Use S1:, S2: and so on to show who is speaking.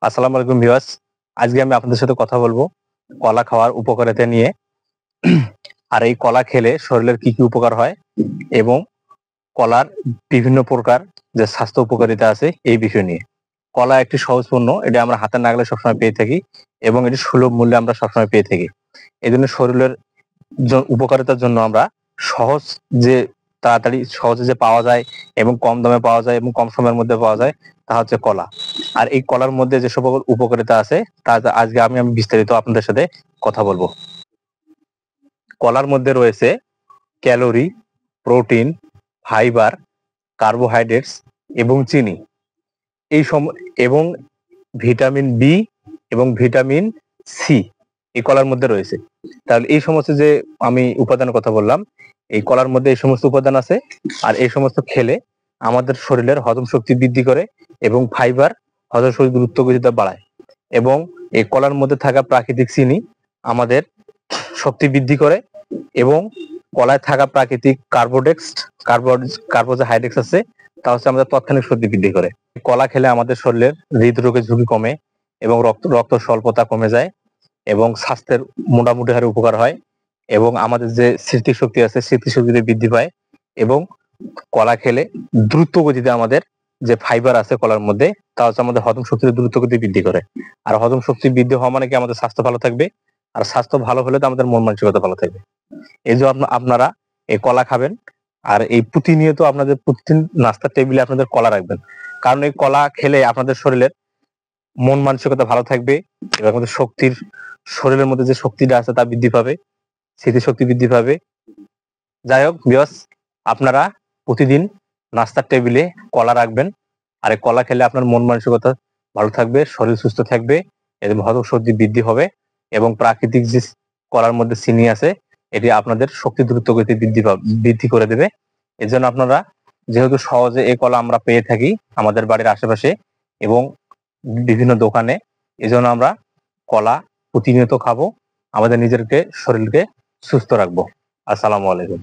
S1: আসসালামু আলাইকুম ভিউয়ার্স। আজকে আমি আপনাদের সাথে কথা বলবো কলা খাওয়ার উপকারিতা নিয়ে। আর এই কলা খেলে শরীরের কি কি উপকার হয় এবং কলার বিভিন্ন প্রকার যে স্বাস্থ্য উপকারিতা আছে এই বিষয় নিয়ে। কলা একটি সহজ পণ্য, এটা আমরা হাতের নাগালে সবসময় পেয়ে থাকি এবং এটি সুলভ মূল্যে আমরা সবসময় পেয়ে থাকি। এই জন্য শরীরের উপকারিতার জন্য আমরা সহজ যে তাড়াতাড়ি সহজে যে পাওয়া যায় এবং কম দামে পাওয়া যায় এবং কম সময়ের মধ্যে পাওয়া যায় তা হচ্ছে কলা। আর এই কলার মধ্যে যে সকল উপকারিতা আছে তা আজকে আমি বিস্তারিত আপনাদের সাথে কথা বলবো। কলার মধ্যে রয়েছে ক্যালোরি, প্রোটিন, ফাইবার, কার্বোহাইড্রেটস এবং চিনি এই এবং ভিটামিন বি এবং ভিটামিন সি এই কলার মধ্যে রয়েছে। তাহলে এই সমস্ত যে আমি উপাদানের কথা বললাম, এই কলার মধ্যে এই সমস্ত উপাদান আছে। আর এই সমস্ত খেলে আমাদের শরীরের হজম শক্তি বৃদ্ধি করে এবং ফাইবার হজম শক্তি দ্রুত গতিতে বাড়ায়। এবং এই কলার মধ্যে থাকা প্রাকৃতিক চিনি আমাদের শক্তি বৃদ্ধি করে এবং কলায় থাকা প্রাকৃতিক কার্বোহাইড্রেটস আছে, তা হচ্ছে আমাদের তাৎক্ষণিক শক্তি বৃদ্ধি করে। কলা খেলে আমাদের শরীরের হৃদরোগের ঝুঁকি কমে এবং রক্ত স্বল্পতা কমে যায় এবং স্বাস্থ্যের মোটামুটি হারে উপকার হয় এবং আমাদের যে স্মৃতিশক্তি আছে স্মৃতিশক্তিতে বৃদ্ধি পায়। এবং কলা খেলে দ্রুত গতিতে আমাদের যে ফাইবার আছে কলার মধ্যে তা হচ্ছে আমাদের হজম শক্তির দ্রুত গতি বৃদ্ধি করে। আর হজম শক্তি বৃদ্ধি হওয়া মানে কি আমাদের স্বাস্থ্য ভালো থাকবে, আর স্বাস্থ্য ভালো হলে তো আমাদের মন মানসিকতা ভালো থাকবে। এই যে আপনারা এই কলা খাবেন আর এই প্রতিনিয়ত আপনাদের প্রতিদিন নাস্তার টেবিলে আপনাদের কলা রাখবেন, কারণ এই কলা খেলে আপনাদের শরীরের মন মানসিকতা ভালো থাকবে এবং আমাদের শরীরের মধ্যে যে শক্তিটা আছে তা বৃদ্ধি পাবে, স্মৃতিশক্তি বৃদ্ধি পাবে। যাই হোক ভিউয়ার্স, আপনারা প্রতিদিন নাস্তার টেবিলে কলা রাখবেন। আর এই কলা খেলে আপনার মন মানসিকতা ভালো থাকবে, শরীর সুস্থ থাকবে এবং হজম শক্তি বৃদ্ধি হবে এবং প্রাকৃতিক যে কলার মধ্যে চিনি আছে এটি আপনাদের শক্তি দ্রুত গতি বৃদ্ধি করে দেবে। এই জন্য আপনারা, যেহেতু সহজে এই কলা আমরা পেয়ে থাকি আমাদের বাড়ির আশেপাশে এবং বিভিন্ন দোকানে, এই জন্য আমরা কলা প্রতিনিয়ত খাবো, আমাদের নিজেরকে শরীরকে সুস্থ রাখবো। আসসালামু আলাইকুম।